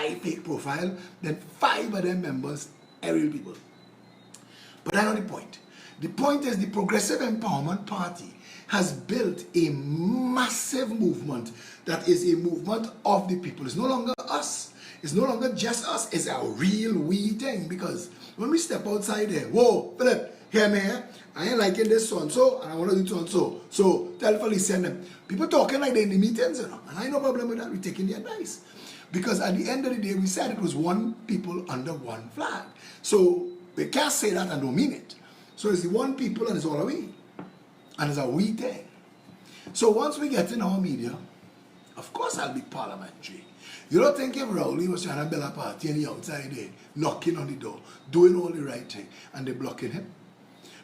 5 fake profiles, then 5 of them members are real people. But that's not the point. The point is the Progressive Empowerment Party has built a massive movement that is a movement of the people. It's no longer us. It's no longer just us. It's a real we thing. Because when we step outside there, whoa, Philip, hear me here? I ain't liking this so-and-so, and I want to do so-and-so. So tell Felicia and them. People talking like they're in the meetings, you know. And I have no problem with that. We're taking the advice. Because at the end of the day, we said it was one people under one flag. So we can't say that and don't mean it. So it's the one people and it's all a we. And it's a we thing. So once we get in our media, of course I'll be parliamentary. You don't think if Rowley was trying to build a party on the outside there, knocking on the door, doing all the right thing, and they're blocking him?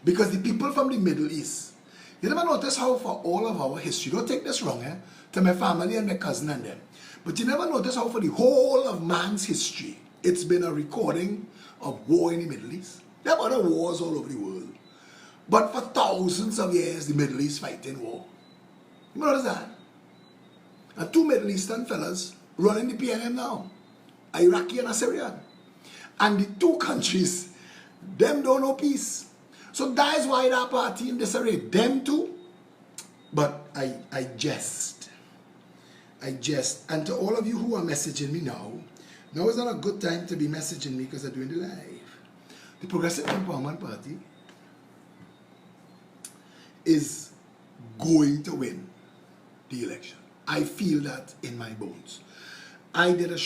Because the people from the Middle East, you never notice how for all of our history, don't take this wrong, to my family and my cousin and them, but you never notice how for the whole of man's history, it's been a recording of war in the Middle East. There are other wars all over the world. But for thousands of years, the Middle East fighting war. You notice that? And 2 Middle Eastern fellas running the PNM now. Iraqi and Assyrian. And the 2 countries, them don't know peace. So that is why that party in disarray. Them too. But I jest. And to all of you who are messaging me now is not a good time to be messaging me because I'm doing the live. The Progressive Empowerment Party is going to win the election. I feel that in my bones. We did a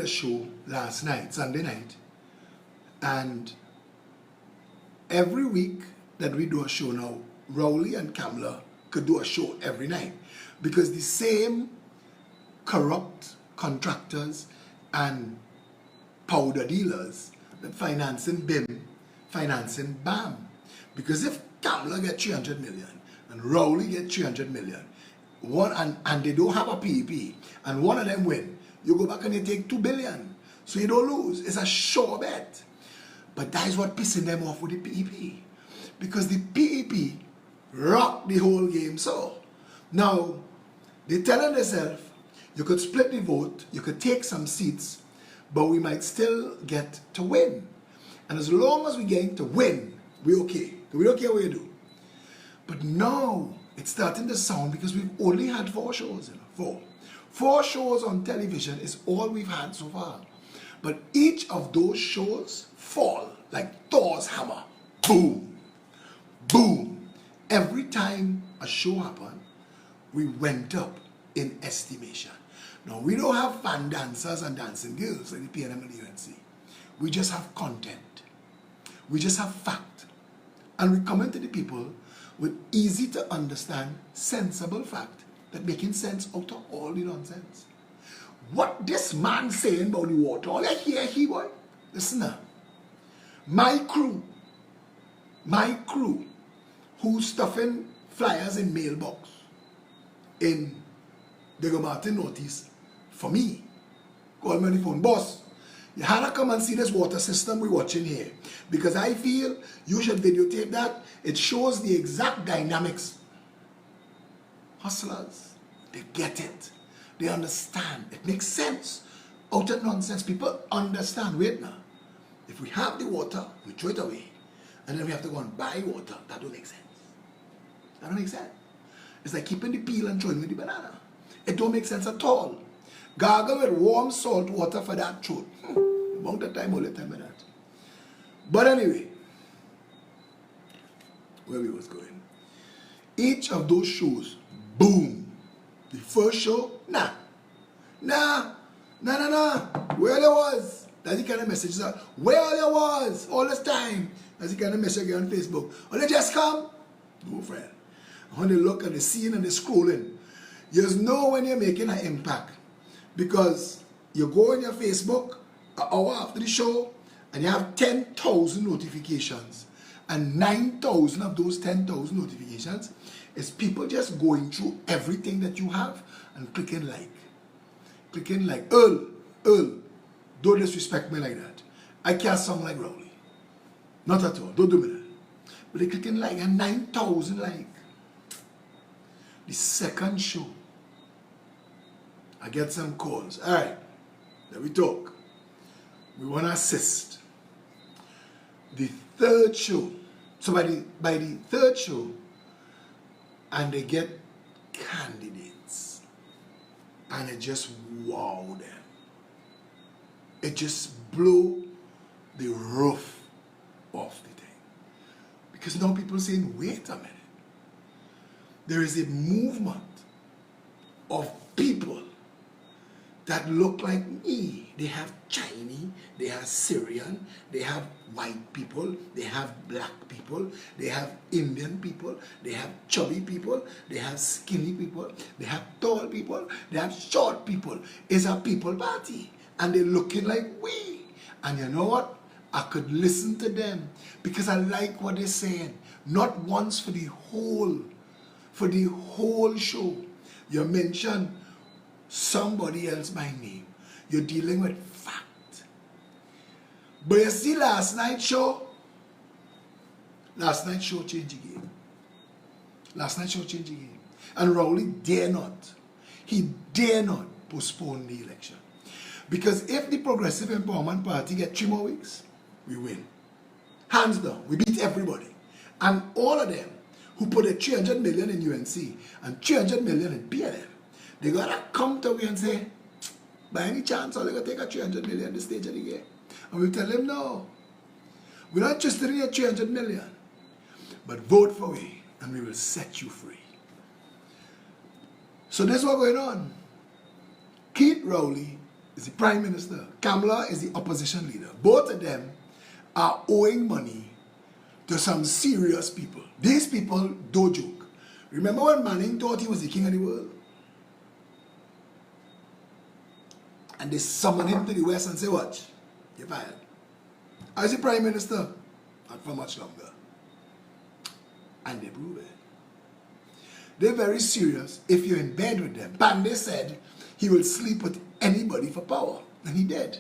show last night, Sunday night, and every week that we do a show now, Rowley and Kamla could do a show every night because the same corrupt contractors and powder dealers that financing BIM, financing BAM. Because if Kamla get 300 million and Rowley get 300 million, and they don't have a PEP, and one of them win, you go back and you take 2 billion. So you don't lose. It's a sure bet. But that is what pissing them off with the PEP. Because the PEP rocked the whole game. So now they're telling themselves, you could split the vote, you could take some seats, but we might still get to win. And as long as we're getting to win, we're okay. We don't care what you do. But now it's starting to sound, because we've only had 4 shows, four shows on television is all we've had so far. But each of those shows fall like Thor's hammer. Boom, boom. Every time a show happened, we went up in estimation. Now, we don't have fan dancers and dancing girls like the PNM and the UNC. We just have content. We just have fact. And we comment to the people with easy to understand, sensible fact that making sense out of all the nonsense. What this man saying about the water, all I hear, boy, listen now. My crew, who's stuffing flyers in mailbox in Diego Martin Northeast, for me, call me on the phone, boss, you had to come and see this water system we're watching here, because I feel you should videotape that. It shows the exact dynamics. Hustlers, they get it. They understand. It makes sense. Out of nonsense, people understand. Wait now. If we have the water, we throw it away. And then we have to go and buy water. That don't make sense. That don't make sense. It's like keeping the peel and throwing with the banana. It don't make sense at all. Gargle with warm salt water for that throat. Amount of time, all the time with that. But anyway, where we was going. Each of those shows, boom. The first show, nah. Where there was. That's the kind of message. Where there was all this time. That's the kind of message on Facebook. Oh, they just come. No, friend. When they look at the scene and they scrolling, you just know when you're making an impact. Because you go on your Facebook an hour after the show and you have 10,000 notifications. And 9,000 of those 10,000 notifications is people just going through everything that you have and clicking like. Clicking like, Earl, don't disrespect me like that. I can't sound like Rowley. Not at all, don't do me that. But they clicking like, and 9,000 like. The second show, I get some calls. All right, that we talk. We want to assist. The third show, so by the third show, and they get candidates, and it just wow them. It just blow the roof off the thing. Because now people saying, wait a minute. There is a movement of people that look like me. They have Chinese, they have Syrian, they have white people, they have black people, they have Indian people, they have chubby people, they have skinny people, they have tall people, they have short people. It's a people party. And they're looking like we. And you know what? I could listen to them because I like what they're saying. Not once for the whole show. You mention somebody else by name. You're dealing with fact. But you see last night's show changed the game. Last night's show changed the game. And Rowley dare not postpone the election. Because if the Progressive Empowerment Party get 3 more weeks, we win. Hands down. We beat everybody. And all of them who put a 300 million in UNC and 300 million in PLM, they gotta come to me and say, by any chance, are they gonna take a 300 million at this stage of the game? And we tell them, no. We're not interested in your 300 million. But vote for me and we will set you free. So this is what's going on. Keith Rowley is the Prime Minister. Kamala is the opposition leader. Both of them are owing money to some serious people. These people don't joke. Remember when Manning thought he was the king of the world? And they summoned him to the West and say, watch, you're fired. As the Prime Minister, not for much longer. And they prove it. They're very serious if you're in bed with them. Pandey said he will sleep with anybody for power. And he did.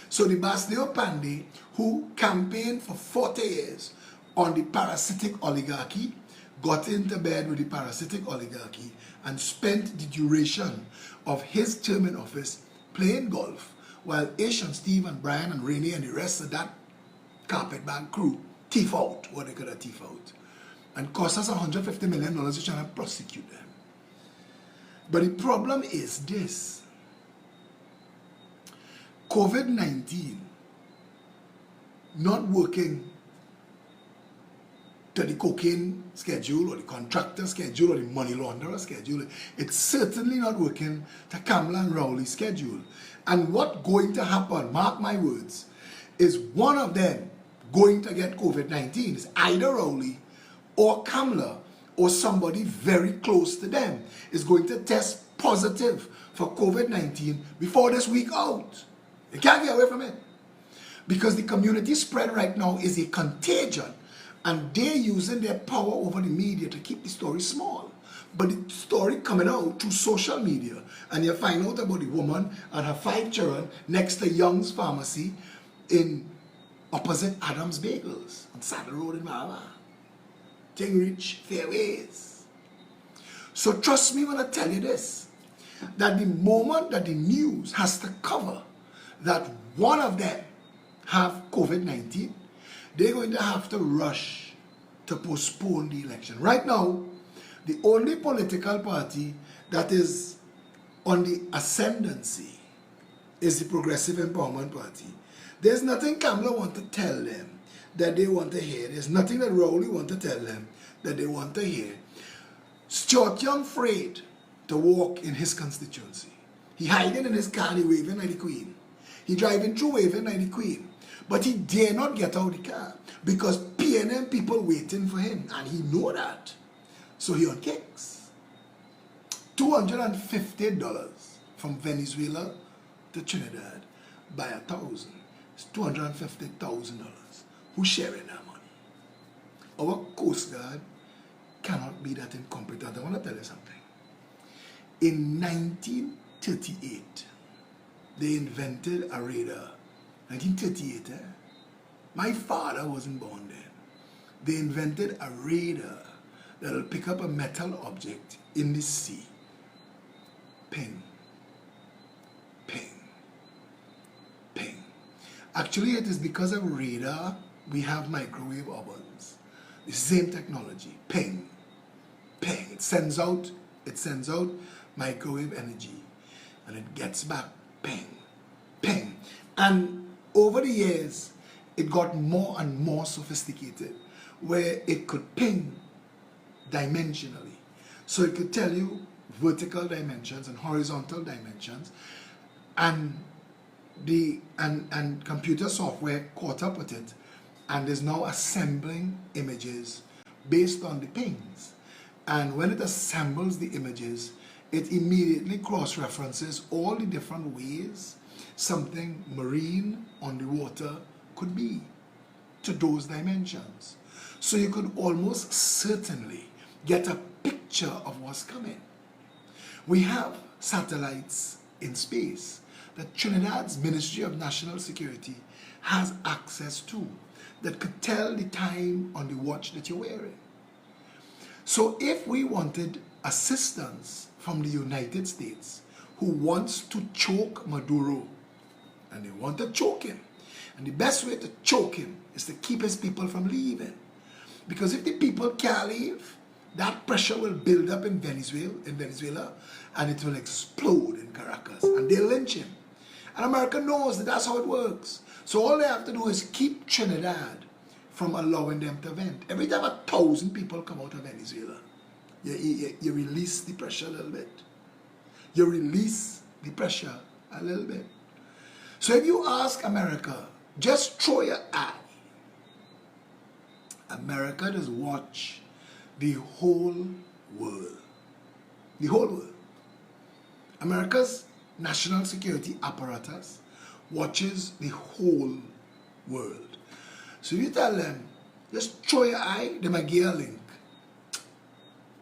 So the Basdeo Pandey, who campaigned for 40 years on the parasitic oligarchy, got into bed with the parasitic oligarchy and spent the duration of his term in office playing golf, while Ish and Steve and Brian and Rainey and the rest of that carpetbag crew thief out what they could have thief out. And cost us $150 million to try and prosecute them. But the problem is this. COVID-19 not working to the cocaine schedule or the contractor schedule or the money launderer schedule. It's certainly not working to Kamala and Rowley's schedule. And what's going to happen, mark my words, is one of them going to get COVID-19. It's either Rowley or Kamala or somebody very close to them is going to test positive for COVID-19 before this week out. You can't get away from it. Because the community spread right now is a contagion. And they're using their power over the media to keep the story small. But the story coming out through social media, and you find out about the woman and her 5 children next to Young's Pharmacy in opposite Adams Bagels on Saddle Road in Mahama. Rich Fairways. So trust me when I tell you this, that the moment that the news has to cover that one of them have COVID-19, they're going to have to rush to postpone the election. Right now, the only political party that is on the ascendancy is the Progressive Empowerment Party. There's nothing Kamala want to tell them that they want to hear. There's nothing that Rowley want to tell them that they want to hear. Stuart Young afraid to walk in his constituency. He hiding in his car and he waving like the Queen. He driving through waving like the Queen. But he dare not get out of the car because PNM people waiting for him and he know that. So he on kicks. $250 from Venezuela to Trinidad by 1,000. It's $250,000. Who's sharing that money? Our Coast Guard cannot be that incompetent. I want to tell you something. In 1938, they invented a radar. 1938, my father wasn't born then. They invented a radar that will pick up a metal object in the sea. Ping. Ping. Actually, it is because of radar we have microwave ovens. The same technology, ping, ping. It sends out microwave energy, and it gets back, ping, ping. And over the years, it got more and more sophisticated, where it could ping dimensionally. So it could tell you vertical dimensions and horizontal dimensions, and computer software caught up with it and is now assembling images based on the pings. And when it assembles the images, it immediately cross-references all the different ways something marine on the water could be to those dimensions. So you could almost certainly get a picture of what's coming. We have satellites in space that Trinidad's Ministry of National Security has access to that could tell the time on the watch that you're wearing. So if we wanted assistance from the United States, who wants to choke Maduro, and they want to choke him, and the best way to choke him is to keep his people from leaving. Because if the people can't leave, that pressure will build up in Venezuela, and it will explode in Caracas, and they'll lynch him. And America knows that that's how it works. So all they have to do is keep Trinidad from allowing them to vent. Every time 1,000 people come out of Venezuela, you release the pressure a little bit. You release the pressure a little bit. So if you ask America, just throw your eye. America does watch the whole world. The whole world. America's national security apparatus watches the whole world. So you tell them, just throw your eye, they might give a link.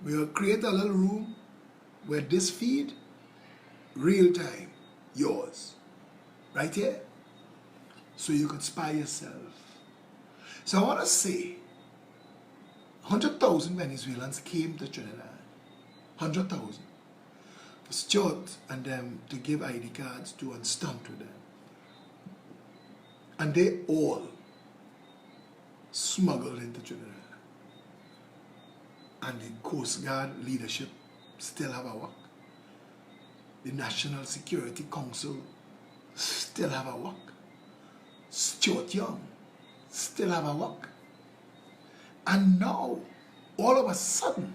We'll create a little room where this feed, real time, yours. Right here. So you could spy yourself. So I want to say, 100,000 Venezuelans came to Trinidad. 100,000. For Stuart and them to give ID cards to and stunt with them. And they all smuggled into Trinidad. And the Coast Guard leadership still have a work. The National Security Council still have a work. Stuart Young still have a work. And now, all of a sudden,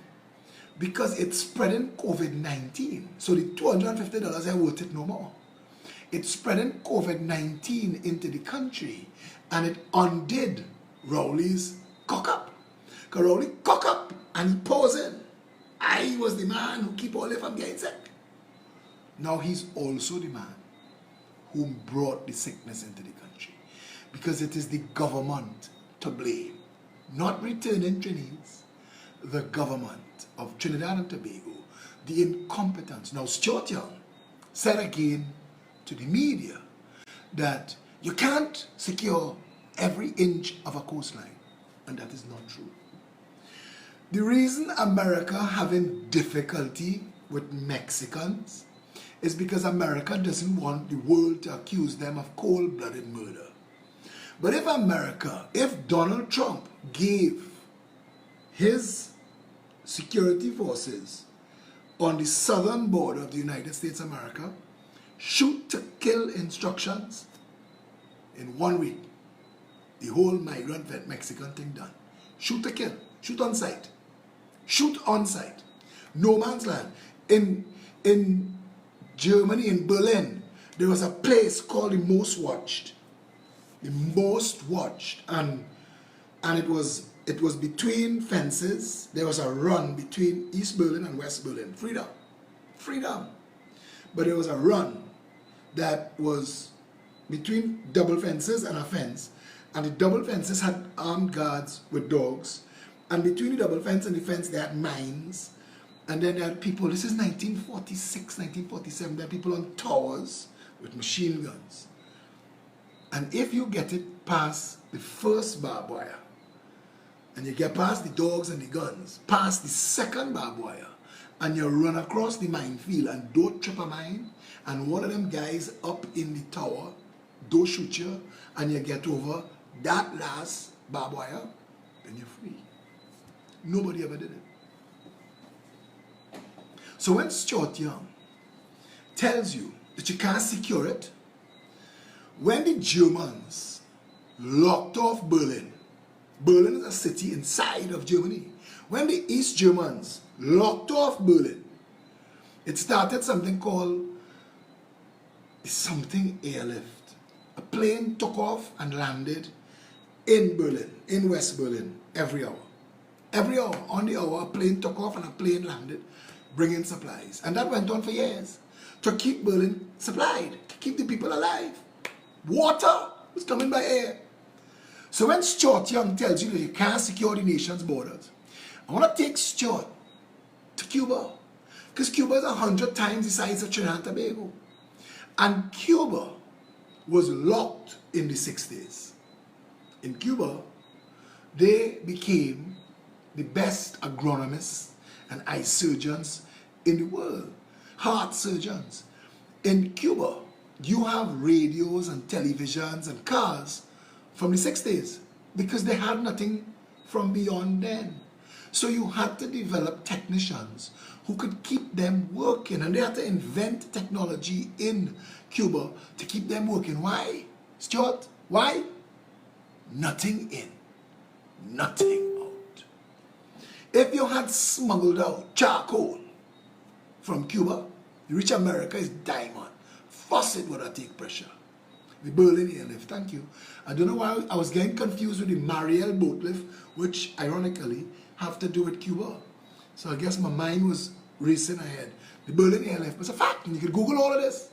because it's spreading COVID-19, so the $250 are worth it no more. It's spreading COVID-19 into the country, and it undid Rowley's cock up. Because Rowley cock up and he posing. I was the man who keep all from getting sick. Now he's also the man who brought the sickness into the country. Because it is the government to blame. Not returning Trinities, the government of Trinidad and Tobago, the incompetence. Now Stuart Young said again to the media that you can't secure every inch of a coastline, and that is not true. The reason America having difficulty with Mexicans is because America doesn't want the world to accuse them of cold-blooded murder. But if Donald Trump gave his security forces on the southern border of the United States of America shoot to kill instructions in 1 week, the whole migrant Mexican thing done. Shoot to kill. Shoot on sight. Shoot on sight. No man's land. In Germany, in Berlin, there was a place called the Most Watched. The Most Watched. And it was between fences. There was a run between East Berlin and West Berlin. Freedom. Freedom. But there was a run that was between double fences and a fence. And the double fences had armed guards with dogs. And between the double fence and the fence, they had mines. And then there had people, this is 1946, 1947, there are people on towers with machine guns. And if you get it past the first barbed wire, and you get past the dogs and the guns, past the second barbed wire, and you run across the minefield and don't trip a mine, and one of them guys up in the tower don't shoot you, and you get over that last barbed wire, then you're free. Nobody ever did it. So when Stuart Young tells you that you can't secure it, when the Germans locked off Berlin, Berlin is a city inside of Germany. When the East Germans locked off Berlin, it started something called something airlift. A plane took off and landed in Berlin, in West Berlin, every hour. Every hour, on the hour, a plane took off and a plane landed, bringing supplies. And that went on for years, to keep Berlin supplied, to keep the people alive. Water was coming by air. So when Stuart Young tells you that you can't secure the nation's borders, I want to take Stuart to Cuba, because Cuba is 100 times the size of Trinidad and Tobago. And Cuba was locked in the 60s. In Cuba, they became the best agronomists and eye surgeons in the world, heart surgeons. In Cuba, you have radios and televisions and cars from the 60s because they had nothing from beyond then. So you had to develop technicians who could keep them working, and they had to invent technology in Cuba to keep them working. Why, Stuart? Why? Nothing in, nothing out. If you had smuggled out charcoal from Cuba, you reach America, it's diamond. Faucet would have take pressure. The Berlin airlift, thank you. I don't know why I was getting confused with the Mariel boat lift, which ironically have to do with Cuba. So I guess my mind was racing ahead. The Berlin airlift was a fact, and you can Google all of this.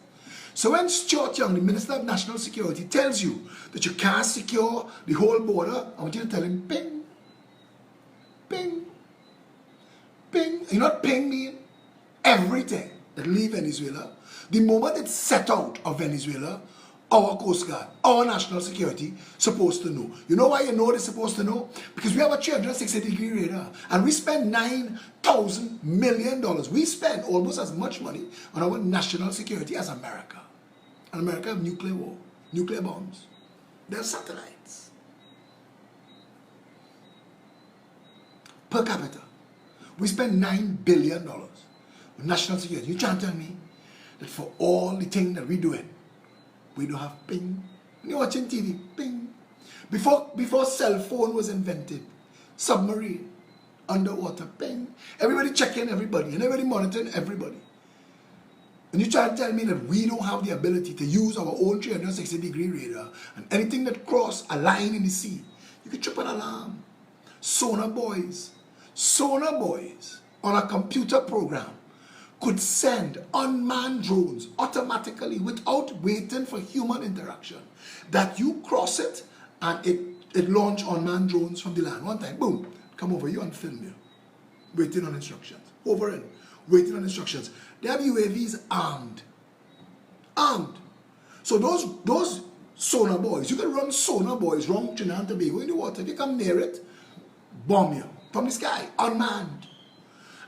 So when Stuart Young, the Minister of National Security, tells you that you can't secure the whole border, I want you to tell him, ping, ping, ping. You know what ping mean? Everything that leave Venezuela, the moment it's set out of Venezuela, our Coast Guard, our national security, supposed to know. You know why you know they're supposed to know? Because we have a 360-degree radar, and we spend $9,000 million. We spend almost as much money on our national security as America. And America have nuclear war, nuclear bombs. They have satellites. Per capita, we spend $9 billion on national security. You can't tell me that for all the things that we're doing, we don't have ping. You're watching TV, ping. Before cell phone was invented, submarine, underwater, ping. Everybody checking everybody, and everybody monitoring everybody. And you try to tell me that we don't have the ability to use our own 360-degree radar, and anything that cross a line in the sea, you can trip an alarm. Sonar boys on a computer program could send unmanned drones automatically without waiting for human interaction. That you cross it and it launch unmanned drones from the land. One time, boom, come over you and film you. Waiting on instructions. Over and waiting on instructions. They have UAVs armed. Armed. So those sonar boys, you can run sonar boys around Trinidad and Tobago in the water. If you come near it, bomb you from the sky, unmanned.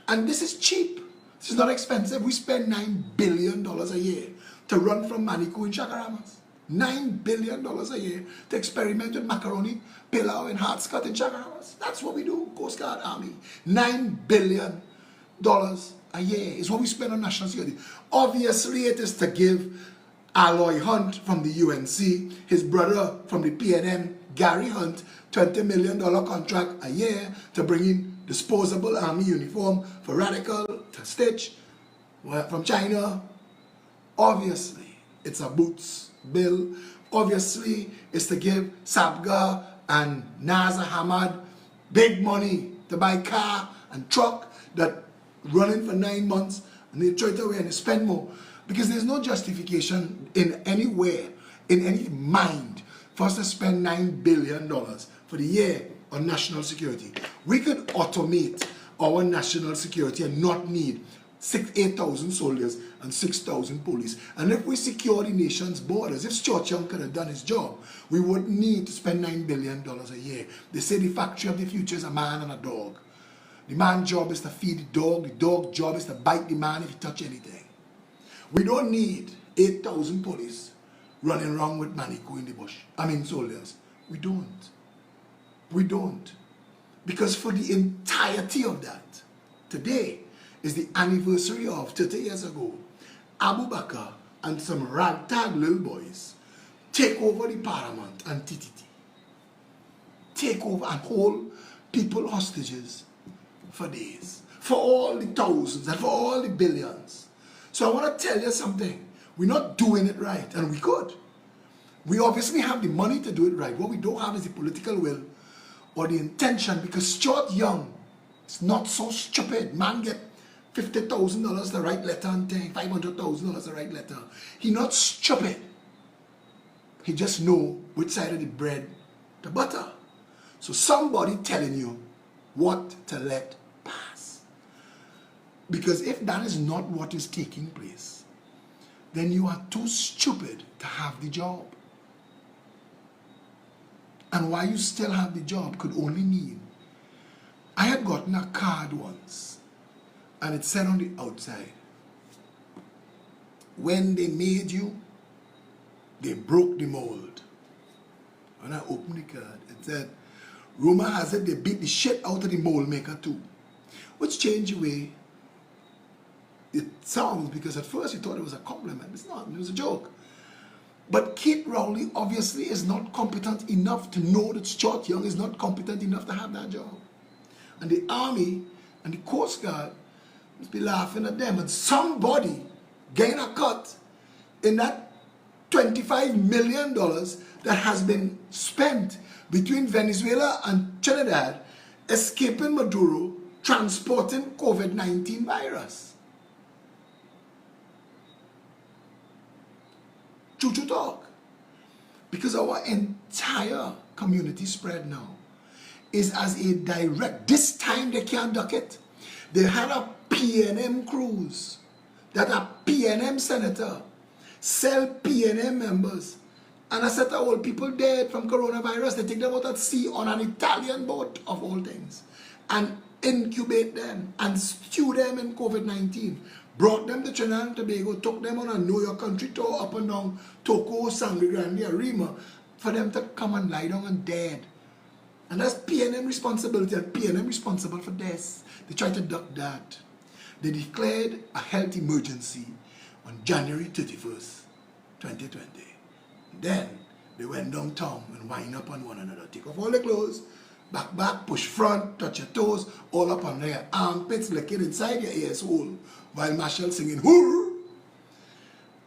And this is cheap. This is not expensive. We spend $9 billion a year to run from Manico in Chacaramas. $9 billion a year to experiment with macaroni, pilau, and hard cut in Chacaramas. That's what we do, Coast Guard Army. $9 billion a year is what we spend on national security. Obviously, it is to give Aloy Hunt from the UNC, his brother from the PNM, Gary Hunt, $20 million contract a year to bring in disposable army uniform for Radical to stitch from China. Obviously, it's a boots bill. Obviously, it's to give Sabga and Naz Ahmad big money to buy car and truck that running for 9 months, and they throw it away and they spend more. Because there's no justification in anywhere, in any mind, for us to spend $9 billion for the year on national security. We could automate our national security and not need 8,000 soldiers and 6,000 police. And if we secure the nation's borders, if Stuart Young could have done his job, we wouldn't need to spend $9 billion a year. They say the factory of the future is a man and a dog. The man's job is to feed the dog's job is to bite the man if he touch anything. We don't need 8,000 police running around with Manico in the bush. I mean soldiers. We don't. We don't. Because for the entirety of that, today is the anniversary of 30 years ago, Abu Bakr and some ragtag little boys take over the Paramount and TTT. Take over and hold people hostages for days. For all the thousands and for all the billions. So I want to tell you something. We're not doing it right, and we could. We obviously have the money to do it right. What we don't have is the political will or the intention, because Stuart Young is not so stupid. Man get $50,000 to write letter and thing, $500,000 to write letter. He not stupid. He just know which side of the bread to butter. So somebody telling you what to let pass. Because if that is not what is taking place, then you are too stupid to have the job. And why you still have the job could only mean, I had gotten a card once, and it said on the outside, when they made you, they broke the mold. When I opened the card, it said, rumor has it they beat the shit out of the mold maker too. Which changed the way it sounds, because at first you thought it was a compliment. It's not, it was a joke. But Kate Rowley obviously is not competent enough to know that Stuart Young is not competent enough to have that job. And the Army and the Coast Guard must be laughing at them. And somebody gain a cut in that $25 million that has been spent between Venezuela and Trinidad, escaping Maduro, transporting COVID-19 virus. True talk. Because our entire community spread now is as a direct, this time they can't duck it. They had a PNM cruise that a PNM senator sell PNM members, and a set of old people dead from coronavirus. They take them out at sea on an Italian boat of all things and incubate them and stew them in COVID-19. Brought them to Trinidad and Tobago, took them on a Know Your Country tour up and down Toco, Sangre Grande, Arima, for them to come and lie down and dead. And that's PNM responsibility, and PNM responsible for this. They tried to duck that. They declared a health emergency on January 31st, 2020. Then they went downtown and wind up on one another. Take off all the clothes, back, push front, touch your toes, all up on their armpits, licking inside your asshole, while Marshall singing, "Hurr!"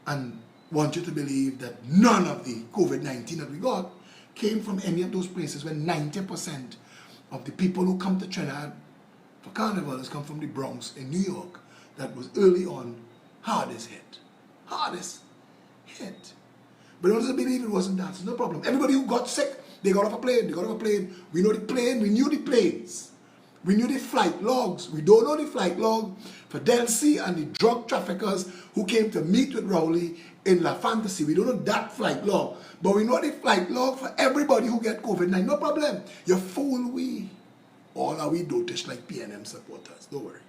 And want you to believe that none of the COVID-19 that we got came from any of those places, when 90% of the people who come to Trinidad for carnivals come from the Bronx in New York. That was early on hardest hit. Hardest hit. But don't believe it wasn't that. It's no problem. Everybody who got sick, they got off a plane. They got off a plane. We know the plane. We knew the planes. We knew the flight logs. We don't know the flight log for Delcy and the drug traffickers who came to meet with Rowley in La Fantasy. We don't know that flight log. But we know the flight log for everybody who get COVID-19. No problem. You fool we. All are we dotish like PNM supporters. Don't worry.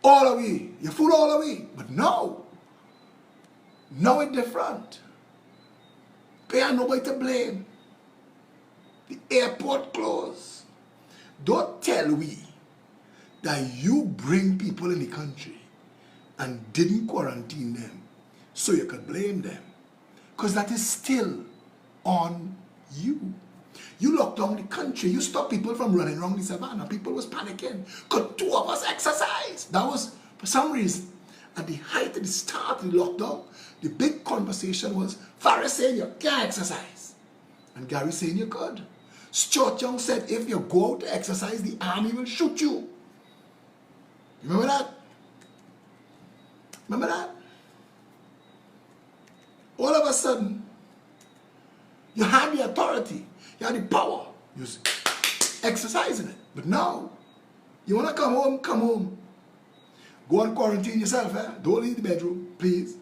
All are we. You fool all are we. But now it's different. They have nobody to blame. The airport closed. Don't tell we that you bring people in the country and didn't quarantine them so you could blame them. Because that is still on you. You locked down the country. You stopped people from running around the savannah. People was panicking. Could two of us exercise? That was, for some reason, at the height of the start of the lockdown, the big conversation was Farris saying you can't exercise, and Gary saying you could. Stuart Young said if you go out to exercise, the army will shoot you. Remember that? Remember that? All of a sudden, you had the authority, you had the power, you was exercising it. But now, you want to come home, come home. Go and quarantine yourself, eh? Don't leave the bedroom, please.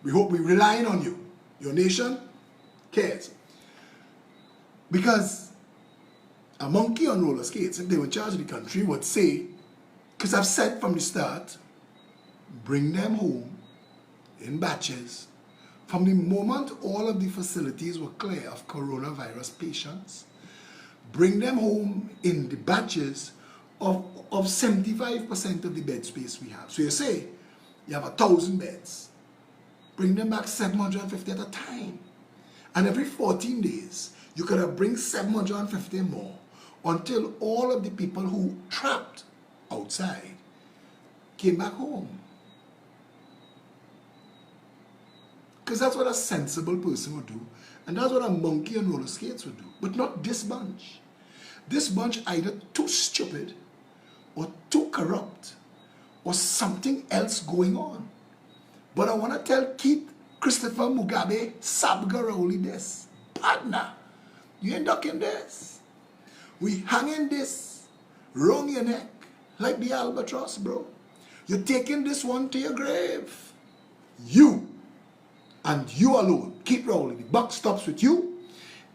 We hope we're relying on you. Your nation cares. Because a monkey on roller skates, if they were in charge of the country, would say, because I've said from the start, bring them home in batches From the moment all of the facilities were clear of coronavirus patients, bring them home in the batches of 75% of the bed space we have. So you say you have 1,000 beds, bring them back 750 at a time. And every 14 days, you could have bring 750 more until all of the people who trapped outside came back home. Because that's what a sensible person would do. And that's what a monkey on roller skates would do. But not this bunch. This bunch either too stupid or too corrupt or something else going on. But I want to tell Keith Christopher Mugabe Sabgaroli this. Partner, you ain't ducking this. We hanging this wrong your neck like the albatross, bro. You're taking this one to your grave. You and you alone. Keep rolling. The buck stops with you.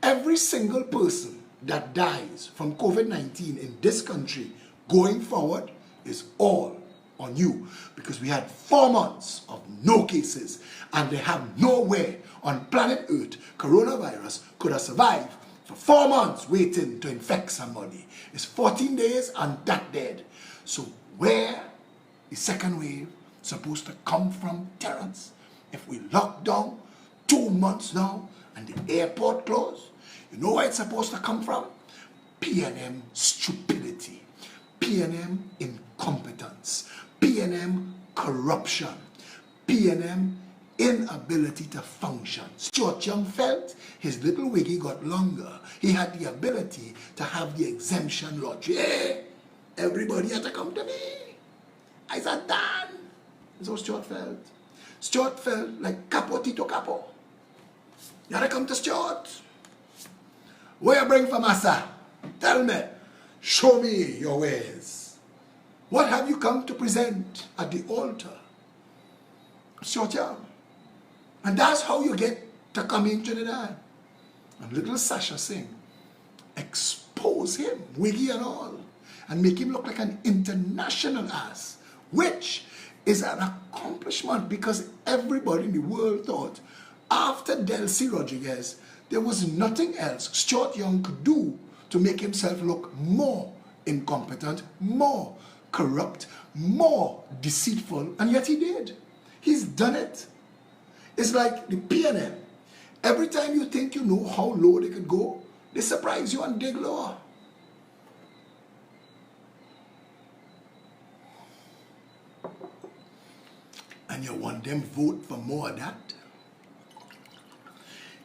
Every single person that dies from COVID-19 in this country going forward is all on you, because we had 4 months of no cases, and they have nowhere on planet Earth coronavirus could have survived for 4 months waiting to infect somebody. It's 14 days and that dead. So where the second wave supposed to come from, Terence? If we lock down 2 months now and the airport closed, you know where it's supposed to come from? PNM stupidity, PNM incompetence, PNM corruption, PNM inability to function. Stuart Young felt his little wiggy got longer. He had the ability to have the exemption lottery. Hey, everybody had to come to me. I said, Dan. That's how Stuart felt. Stuart felt like Capo Tito Capo. You had to come to Stuart. Where you bring from Massa? Tell me. Show me your ways. What have you come to present at the altar? Stuart Young. And that's how you get to come in Trinidad. And little Sasha Singh, expose him, wiggy and all, and make him look like an international ass, which is an accomplishment, because everybody in the world thought after Delcy Rodriguez, there was nothing else Stuart Young could do to make himself look more incompetent, more corrupt, more deceitful, and yet he did. He's done it. It's like the PNM. Every time you think you know how low they could go, they surprise you and dig lower. And you want them vote for more of that?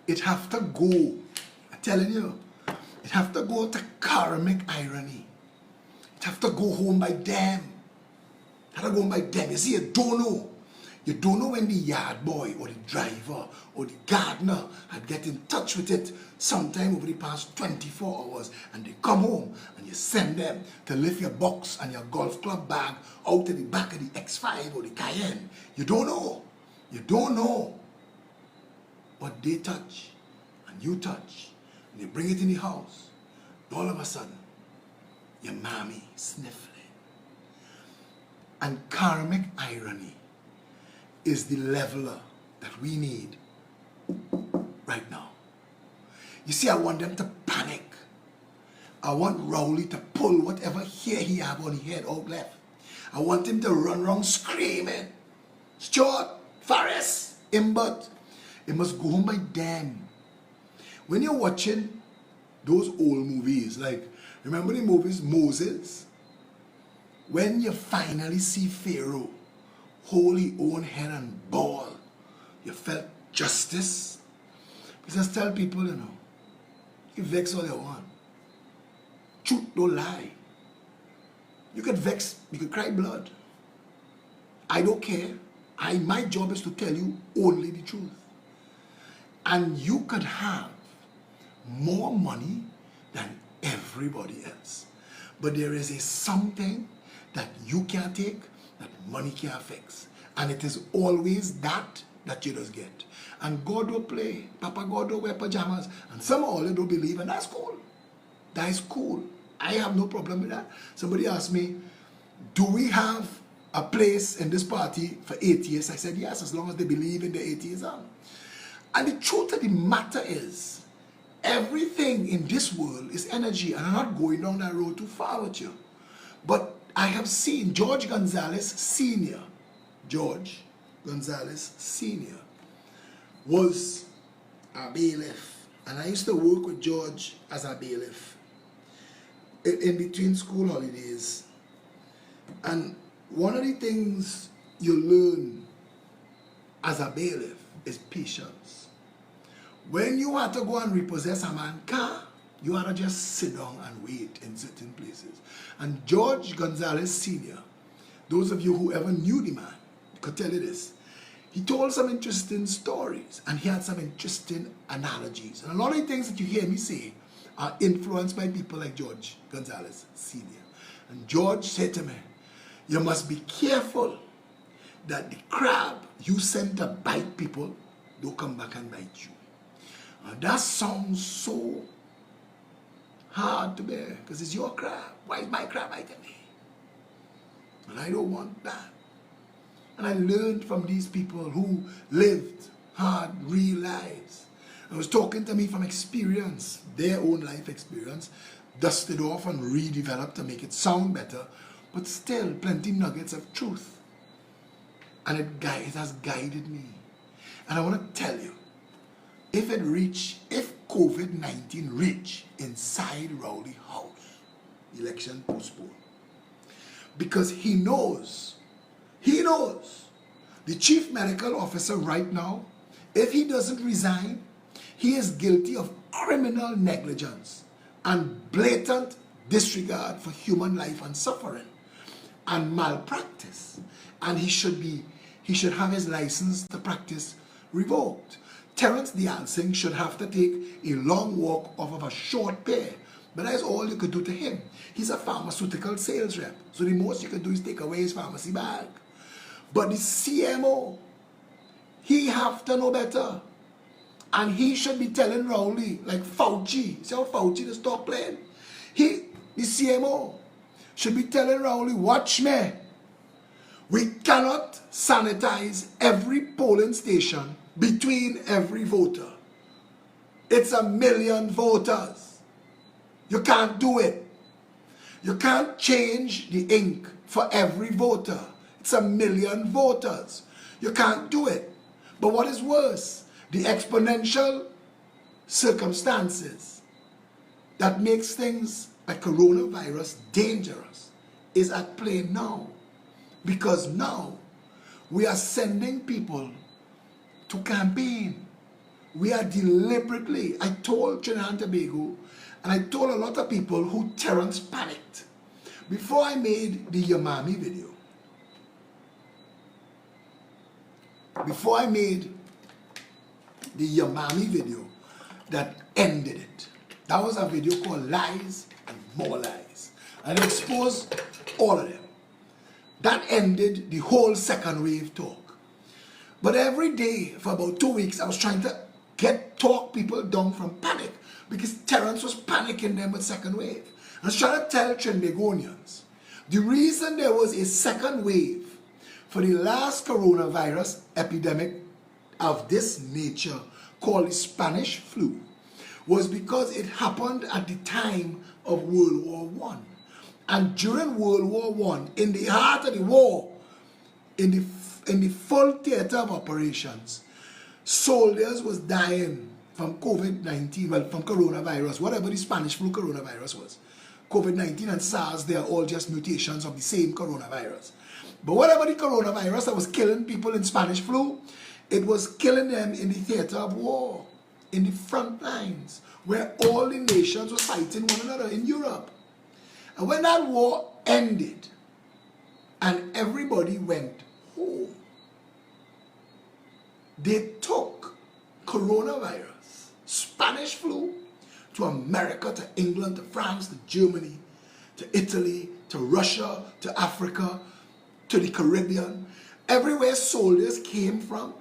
It have to go, I'm telling you, it have to go to karmic irony. It have to go home by them. It have to go home by them. You see, you don't know. You don't know when the yard boy or the driver or the gardener had get in touch with it sometime over the past 24 hours, and they come home and you send them to lift your box and your golf club bag out of the back of the X5 or the Cayenne. You don't know. You don't know what they touch and you touch, and they bring it in the house. And all of a sudden, your mommy sniffling. And karmic irony is the leveler that we need right now. You see, I want them to panic. I want Rowley to pull whatever hair he have on his head out left. I want him to run around screaming, Stuart, Faris, Imbert. It must go home by them. When you're watching those old movies, like, remember the movies Moses? When you finally see Pharaoh hold his own head and bawl, you felt justice. Just tell people, you know, you vex all you want. Truth don't lie. You could vex, you could cry blood. I don't care. My job is to tell you only the truth. And you could have more money than everybody else. But there is a something that you can't take, that money can't fix. And it is always that you just get. And God will play. Papa God will wear pajamas. And some of all you don't believe, and that's cool. That is cool. I have no problem with that. Somebody asked me, do we have a place in this party for atheists? I said, yes, as long as they believe in the atheism. And the truth of the matter is, everything in this world is energy, and I'm not going down that road too far with you. But I have seen George Gonzalez Sr. George Gonzalez Sr. was a bailiff, and I used to work with George as a bailiff in between school holidays. And one of the things you learn as a bailiff is patience. When you want to go and repossess a man's car, you ought to just sit down and wait in certain places. And George Gonzalez Sr., those of you who ever knew the man, could tell you this. He told some interesting stories, and he had some interesting analogies. And a lot of the things that you hear me say are influenced by people like George Gonzalez Sr. And George said to me, you must be careful that the crab you send to bite people don't come back and bite you. And that sounds so hard to bear, because it's your crab. Why is my crab biting me? And I don't want that. And I learned from these people who lived hard, real lives. I was talking to me from experience, their own life experience, dusted off and redeveloped to make it sound better, but still plenty nuggets of truth. And it has guided me. And I want to tell you, if COVID-19 reach inside Rowley House, election postponed. Because he knows, the chief medical officer right now, if he doesn't resign, he is guilty of criminal negligence and blatant disregard for human life and suffering and malpractice. And he should have his license to practice revoked. Terence D'Alsing should have to take a long walk off of a short pair. But that's all you could do to him. He's a pharmaceutical sales rep. So the most you could do is take away his pharmacy bag. But the CMO, he have to know better. And he should be telling Rowley, like Fauci. See how Fauci just stop playing? The CMO, should be telling Rowley, watch me. We cannot sanitize every polling station between every voter. It's 1 million voters. You can't do it. You can't change the ink for every voter. It's 1 million voters. You can't do it. But what is worse, the exponential circumstances that makes things like coronavirus dangerous is at play now. Because now we are sending people to campaign. We are deliberately, I told Trinidad and Tobago, and I told a lot of people who Terence panicked. Before I made the Yamami video, that ended it. That was a video called Lies and More Lies. And it exposed all of them. That ended the whole second wave talk. But every day for about 2 weeks, I was trying to talk people down from panic, because Terence was panicking them with second wave. I was trying to tell Trinbagonians, the reason there was a second wave for the last coronavirus epidemic of this nature called the Spanish flu was because it happened at the time of World War I. And during World War I, in the heart of the war, in the full theater of operations, soldiers was dying from COVID-19, well, from coronavirus, whatever the Spanish flu coronavirus was. COVID-19 and SARS, they are all just mutations of the same coronavirus. But whatever the coronavirus that was killing people in Spanish flu, it was killing them in the theater of war, in the front lines, where all the nations were fighting one another in Europe. And when that war ended and everybody went home, they took coronavirus, Spanish flu, to America, to England, to France, to Germany, to Italy, to Russia, to Africa, to the Caribbean. Everywhere soldiers came from,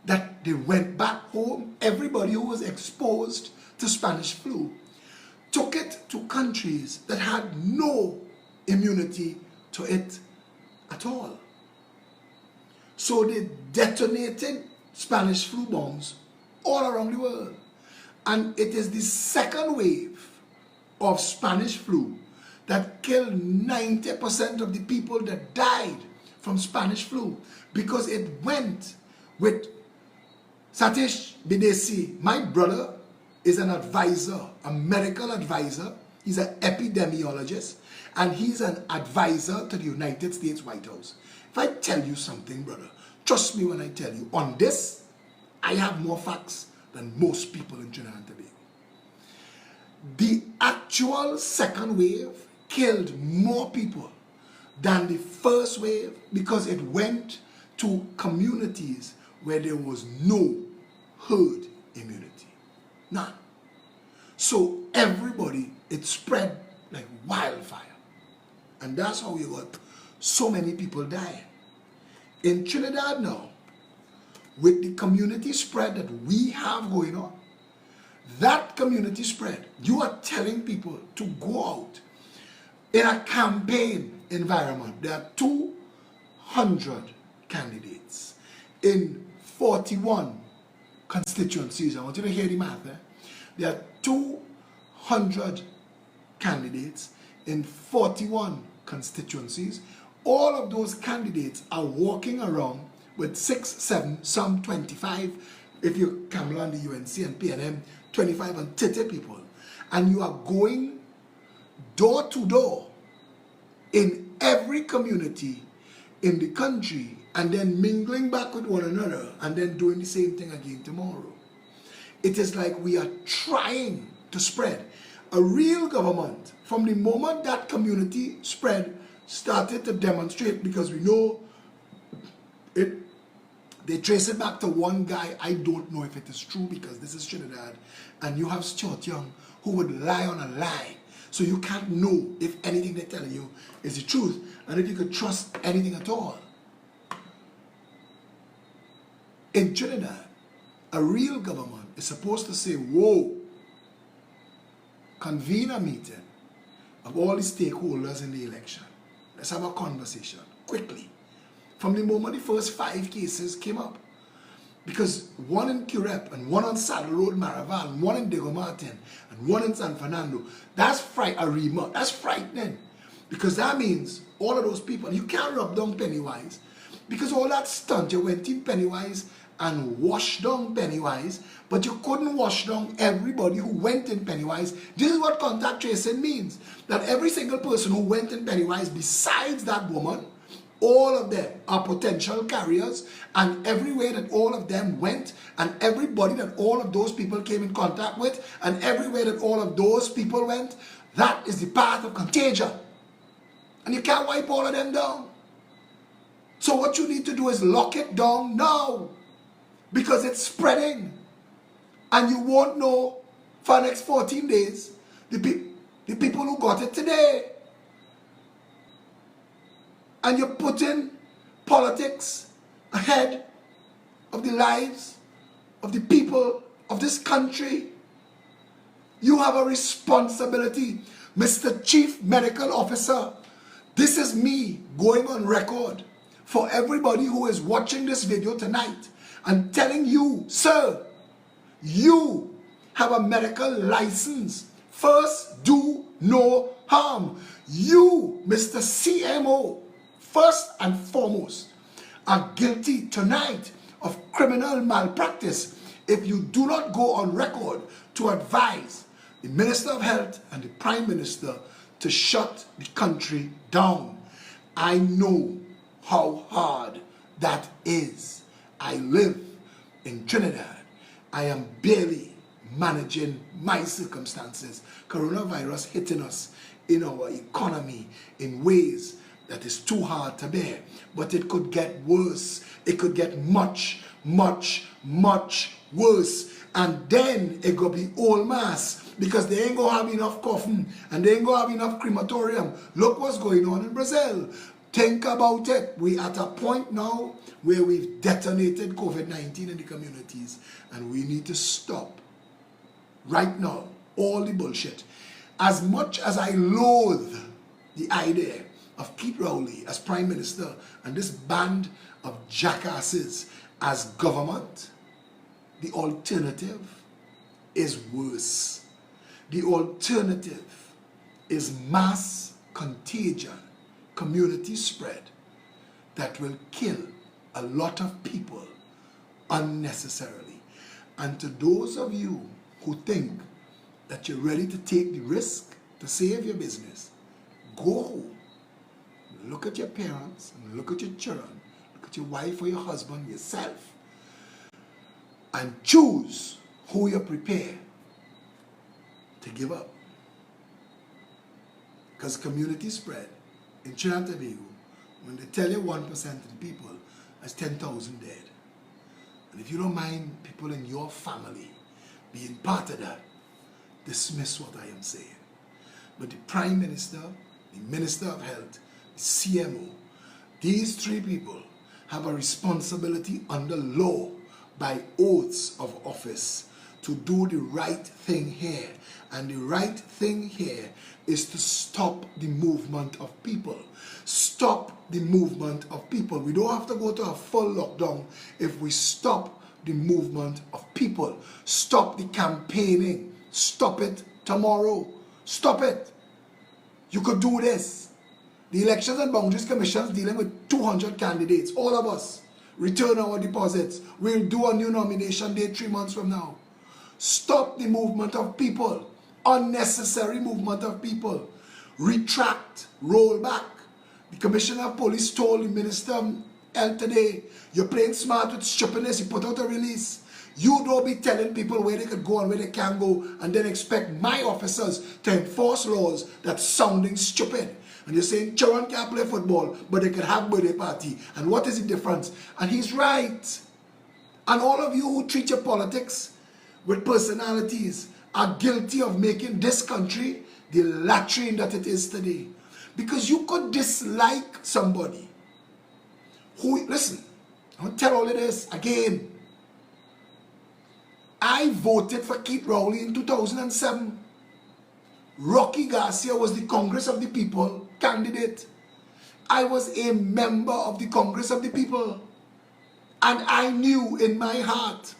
that they went back home, everybody who was exposed to Spanish flu took it to countries that had no immunity to it at all. So they detonated Spanish flu bombs all around the world. And it is the second wave of Spanish flu that killed 90% of the people that died from Spanish flu, because it went with Satish Bidesi. My brother is an advisor, a medical advisor. He's an epidemiologist, and he's an advisor to the United States White House. If I tell you something, brother, trust me when I tell you, on this, I have more facts than most people in Trinidad and Tobago. The actual second wave killed more people than the first wave, because it went to communities where there was no herd immunity. None. So everybody, it spread like wildfire. And that's how you got so many people dying. In Trinidad now, with the community spread that we have going on, that community spread, you are telling people to go out in a campaign environment. There are 200 candidates in 41 constituencies. I want you to hear the math. There are 200 candidates in 41 constituencies. All of those candidates are walking around with 6, 7, some 25, if you come on the UNC and PNM, 25 and 30 people. And you are going door to door in every community in the country, and then mingling back with one another, and then doing the same thing again tomorrow. It is like we are trying to spread a real government. From the moment that community spread started to demonstrate, because we know it, they trace it back to one guy. I don't know if it is true, because this is Trinidad, and you have Stuart Young who would lie on a lie. So you can't know if anything they're telling you is the truth, and if you could trust anything at all. In Trinidad, a real government is supposed to say, whoa, convene a meeting of all the stakeholders in the election. Let's have a conversation quickly. From the moment the first 5 cases came up. Because one in Curep, and one on Saddle Road, Maraval, and one in Diego Martin, and one in San Fernando. That's frightening. That's frightening. Because that means all of those people, you can't rub down Pennywise, because all that stunt, you went in Pennywise and washed down Pennywise, but you couldn't wash down everybody who went in Pennywise. This is what contact tracing means. That every single person who went in Pennywise, besides that woman, all of them are potential carriers, and everywhere that all of them went, and everybody that all of those people came in contact with, and everywhere that all of those people went, that is the path of contagion. And you can't wipe all of them down. So what you need to do is lock it down now, because it's spreading. And you won't know for the next 14 days the people who got it today. And you're putting politics ahead of the lives of the people of this country. You have a responsibility, Mr. Chief Medical Officer. This is me going on record for everybody who is watching this video tonight and telling you, sir, you have a medical license. First, do no harm. You, Mr. CMO, first and foremost, are guilty tonight of criminal malpractice if you do not go on record to advise the Minister of Health and the Prime Minister to shut the country down. I know how hard that is. I live in Trinidad. I am barely managing my circumstances. Coronavirus hitting us in our economy in ways that is too hard to bear. But it could get worse. It could get much, much, much worse. And then it could be all mass, because they ain't gonna have enough coffin and they ain't gonna have enough crematorium. Look what's going on in Brazil. Think about it. We at a point now where we've detonated COVID-19 in the communities, and we need to stop right now all the bullshit. As much as I loathe the idea of Pete Rowley as Prime Minister and this band of jackasses as government, The alternative is worse. The alternative is mass contagion, community spread that will kill a lot of people unnecessarily. And to those of you who think that you're ready to take the risk to save your business, go home, look at your parents, and look at your children, look at your wife or your husband, yourself, and choose who you're prepared to give up. Because community spread in Trinidad and Tobago, when they tell you 1% of the people, that's 10,000 dead. And if you don't mind people in your family being part of that, dismiss what I am saying. But the Prime Minister, the Minister of Health, the CMO, these three people have a responsibility under law by oaths of office to do the right thing here. And the right thing here is to stop the movement of people. Stop the movement of people. We don't have to go to a full lockdown if we stop the movement of people. Stop the campaigning. Stop it tomorrow. Stop it. You could do this. The Elections and Boundaries Commission is dealing with 200 candidates. All of us. Return our deposits. We'll do a new nomination date 3 months from now. Stop the movement of people. Unnecessary movement of people. Retract. Roll back. The Commissioner of Police told the Minister of Health today, you're playing smart with stupidness. He put out a release. You don't be telling people where they could go and where they can't go and then expect my officers to enforce laws that's sounding stupid. And you're saying children can't play football, but they can have birthday party. And what is the difference? And he's right. And all of you who treat your politics with personalities are guilty of making this country the latrine that it is today. Because you could dislike somebody who, listen, I'll tell all of this again. I voted for Keith Rowley in 2007. Rocky Garcia was the Congress of the People candidate. I was a member of the Congress of the People. And I knew in my heart,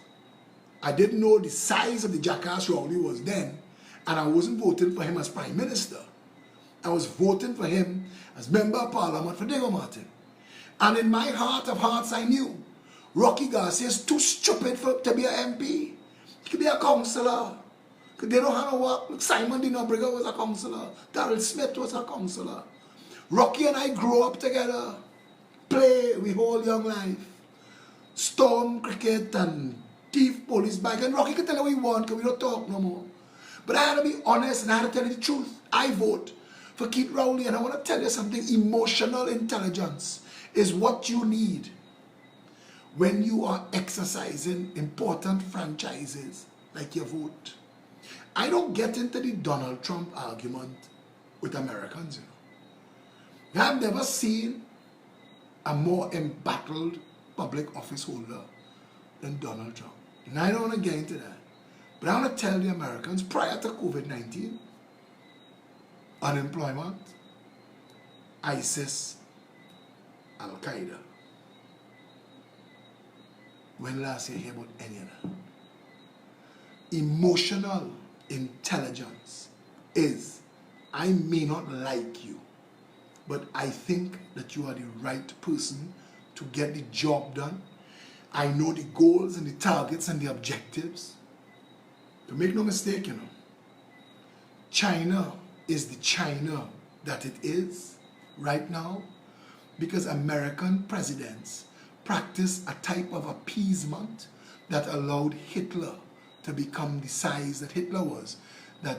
I didn't know the size of the jackass Rowley was then. And I wasn't voting for him as Prime Minister. I was voting for him as Member of Parliament for Diego Martin. And in my heart of hearts, I knew Rocky Garcia is too stupid to be an MP. He could be a councillor. They don't have to work. Simon Dinobriga was a councillor. Darrell Smith was a councillor. Rocky and I grew up together. Play, we whole young life. Storm cricket and thief police bag. And Rocky could tell you what he want because we don't talk no more. But I had to be honest and I had to tell you the truth. I vote for Keith Rowley, and I want to tell you something. Emotional intelligence is what you need when you are exercising important franchises like your vote. I don't get into the Donald Trump argument with Americans, you know. I've never seen a more embattled public office holder than Donald Trump. And I don't want to get into that. But I want to tell the Americans, prior to COVID-19, unemployment, ISIS, Al-Qaeda. When last you hear about any of that? Emotional intelligence is, I may not like you, but I think that you are the right person to get the job done. I know the goals and the targets and the objectives. To make no mistake, you know, China is the China that it is right now because American presidents practice a type of appeasement that allowed Hitler to become the size that Hitler was, that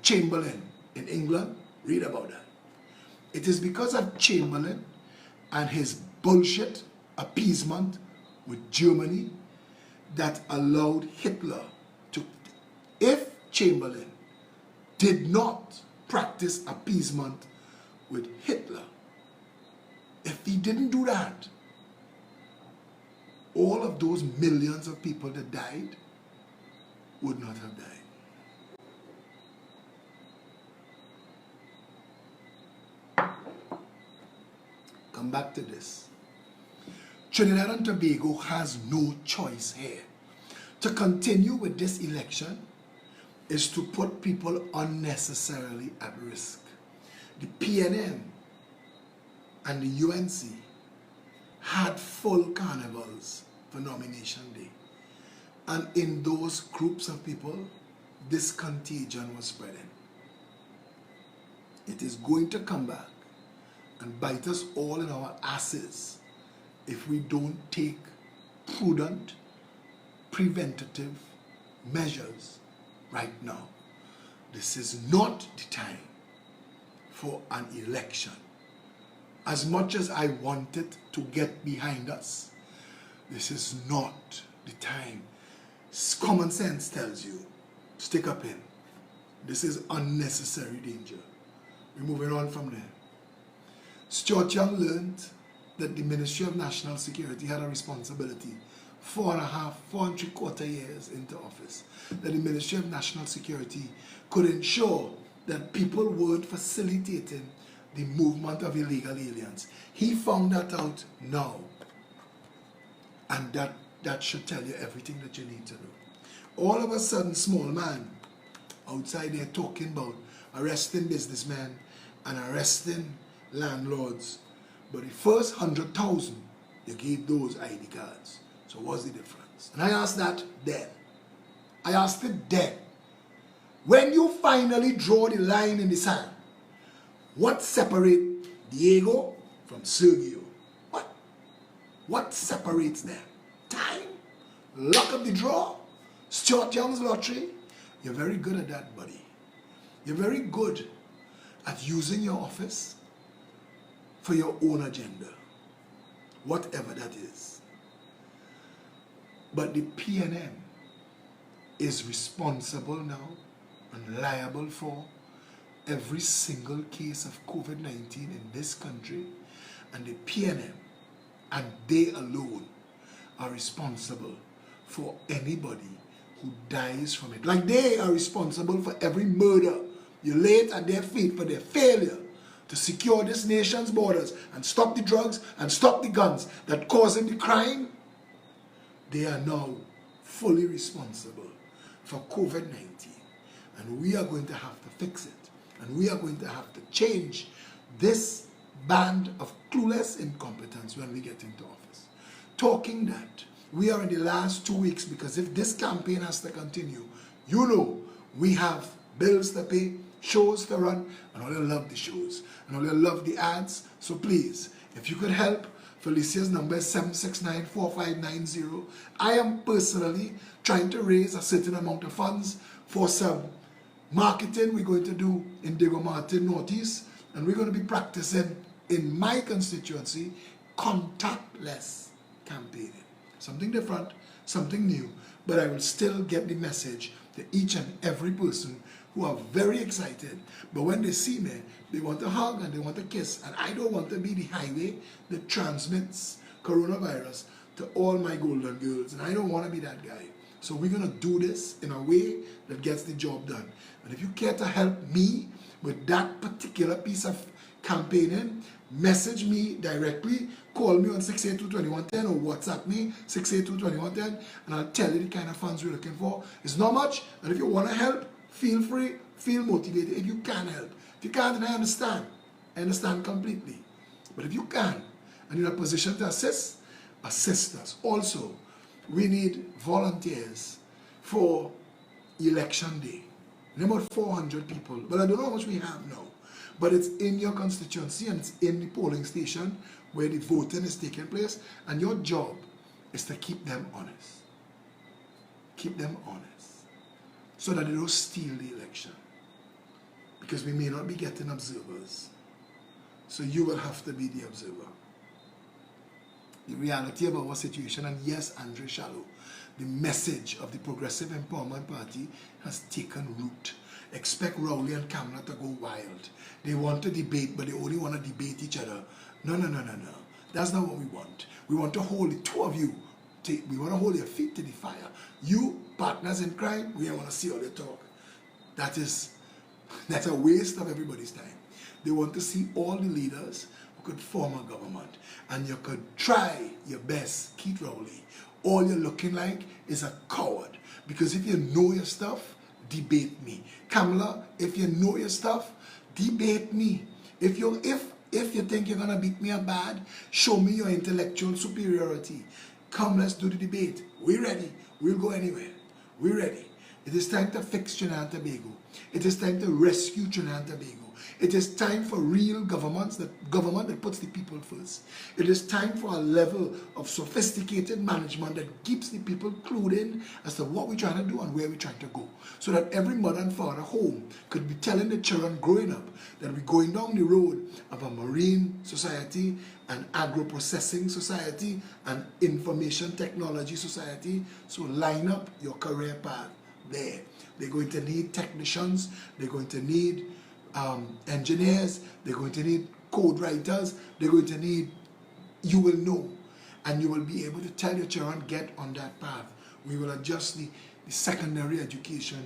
Chamberlain in England, read about that. It is because of Chamberlain and his bullshit appeasement with Germany that allowed Hitler to, if Chamberlain did not practice appeasement with Hitler, if he didn't do that, all of those millions of people that died would not have died. Come back to this. Trinidad and Tobago has no choice here to continue with this election is to put people unnecessarily at risk. The PNM and the UNC had full carnivals for nomination day. And in those groups of people, this contagion was spreading. It is going to come back and bite us all in our asses if we don't take prudent, preventative measures right now. This is not the time for an election. As much as I want it to get behind us, this is not the time. Common sense tells you, stick a pin. This is unnecessary danger. We're moving on from there. Stuart Young learned that the Ministry of National Security had a responsibility 4.5 years into office, that the Ministry of National Security could ensure that people weren't facilitating the movement of illegal aliens. He found that out now, and that should tell you everything that you need to know. All of a sudden, small man outside there talking about arresting businessmen and arresting landlords, but the first 100,000 you gave those ID cards. So what's the difference? And I asked that then. I asked it then. When you finally draw the line in the sand, what separates Diego from Sergio? What separates them? Time? Luck of the draw? Stuart Young's lottery? You're very good at that, buddy. You're very good at using your office for your own agenda, whatever that is. But the PNM is responsible now and liable for every single case of COVID-19 in this country, and the PNM and they alone are responsible for anybody who dies from it. Like they are responsible for every murder you laid at their feet for their failure to secure this nation's borders and stop the drugs and stop the guns that causing the crime. They are now fully responsible for COVID-19, and we are going to have to fix it, and we are going to have to change this band of clueless incompetence when we get into office. Talking that, we are in the last 2 weeks, because if this campaign has to continue, you know we have bills to pay, shows to run, and all you love the shows, and all you love the ads. So please, if you could help, Felicia's number is 769-4590. I am personally trying to raise a certain amount of funds for some marketing we're going to do in Diego Martin Northeast, and we're going to be practicing in my constituency contactless campaigning. Something different, something new, but I will still get the message to each and every person who are very excited, but when they see me, they want a hug and they want a kiss, and I don't want to be the highway that transmits coronavirus to all my golden girls, and I don't want to be that guy. So we're going to do this in a way that gets the job done. And if you care to help me with that particular piece of campaigning, message me directly, call me on 682-2110 or WhatsApp me 682-2110, and I'll tell you the kind of funds we're looking for. It's not much, and if you want to help, feel free, feel motivated. If you can help, if you can't, then I understand completely. But if you can, and you're in a position to assist us. Also, we need volunteers for election day. About 400 people, but I don't know how much we have now. But it's in your constituency and it's in the polling station where the voting is taking place, and your job is to keep them honest. Keep them honest, so that they don't steal the election. Because we may not be getting observers. So you will have to be the observer. The reality of our situation, and yes, Andre Shallow, the message of the Progressive Empowerment Party has taken root. Expect Rowley and Kamala to go wild. They want to debate, but they only want to debate each other. No. That's not what we want. We want to hold the two of you. We want to hold your feet to the fire. You, partners in crime, we don't want to see all your talk. That's a waste of everybody's time. They want to see all the leaders who could form a government. And you could try your best, Keith Rowley, all you're looking like is a coward. Because if you know your stuff, debate me. Kamala, if you know your stuff, debate me. If you think you're gonna beat me up bad, show me your intellectual superiority. Come, let's do the debate. We're ready. We'll go anywhere. We're ready. It is time to fix Trinidad and Tobago. It is time to rescue Trinidad and Tobago. It is time for real government that puts the people first. It is time for a level of sophisticated management that keeps the people clued in as to what we're trying to do and where we're trying to go. So that every mother and father home could be telling the children growing up that we're going down the road of a marine society, an agro-processing society, an information technology society. So line up your career path there. They're going to need technicians. They're going to need engineers. They're going to need code writers. They're going to need, you will know, and you will be able to tell your children, get on that path. We will adjust the secondary education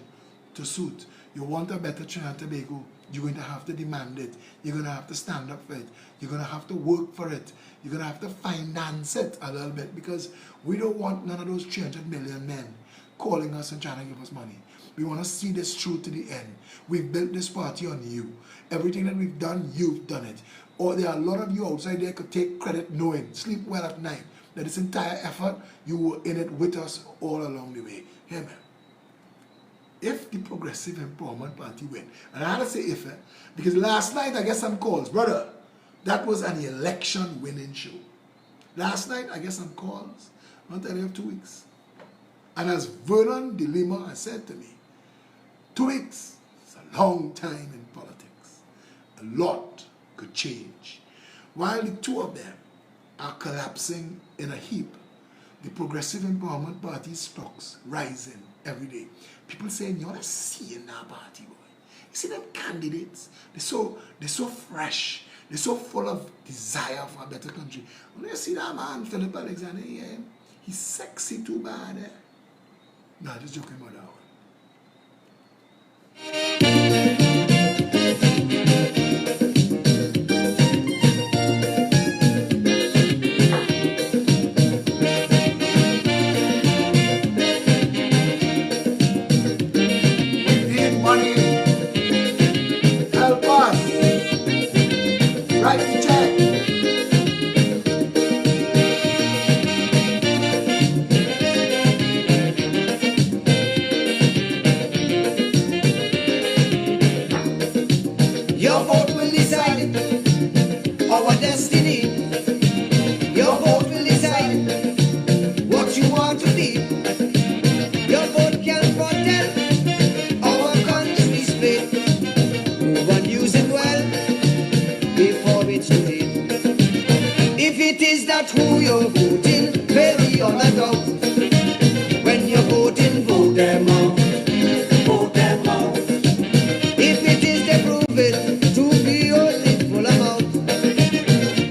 to suit. You want a better Trinidad and Tobago, you're going to have to demand it. You're going to have to stand up for it. You're going to have to work for it. You're going to have to finance it a little bit, because we don't want none of those 300 million men calling us and trying to give us money. We want to see this through to the end. We've built this party on you. Everything that we've done, you've done it. Or there are a lot of you outside there could take credit knowing, sleep well at night, that this entire effort, you were in it with us all along the way. Hear me? If the Progressive Empowerment Party win, and I had to say if, because last night I get some calls, brother, that was an election winning show. Last night I get some calls, I'm telling you, 2 weeks. And as Vernon de Lima has said to me, 2 weeks is a long time in politics. A lot could change. While the two of them are collapsing in a heap, the Progressive Empowerment Party's stocks rising every day. People saying, you're not seeing that party, boy. You see them candidates, they're so fresh, they're so full of desire for a better country. When you see that man, Philip Alexander, yeah, he's sexy too bad, eh? No, just joking about that one. Need money. Help us. Write the check. Your vote will decide our destiny. Your vote will decide what you want to be. Your vote can foretell our country's fate. Move and use it well before it's too late. If it is that who you're voting, very on a doubt. When you're voting, vote them out. Vote them out. If it is they prove it to be only full amount,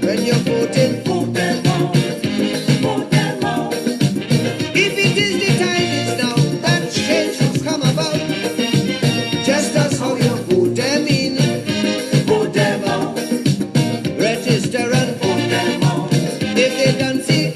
when you're voting, vote them out, vote them out. If it is the time is now that change will come about, just as how you vote them in, vote them out. Register and vote them out. If they don't see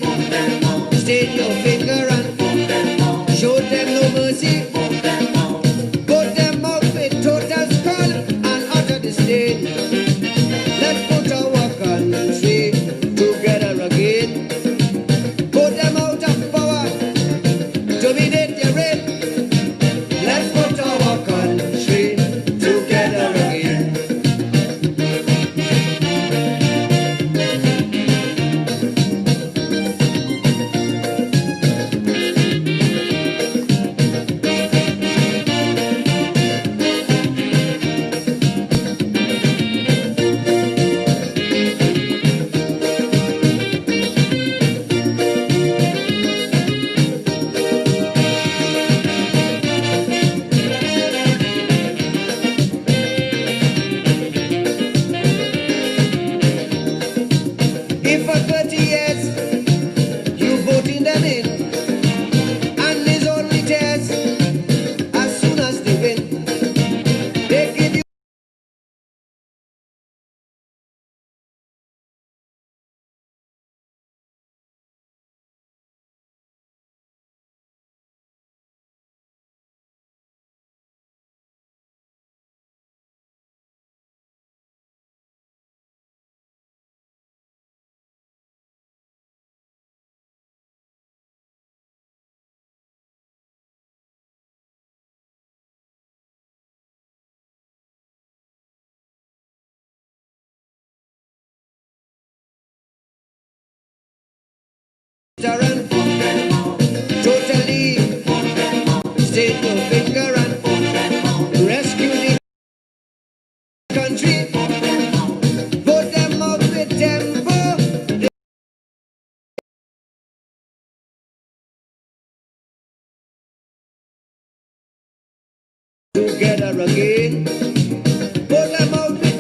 together again. Put them out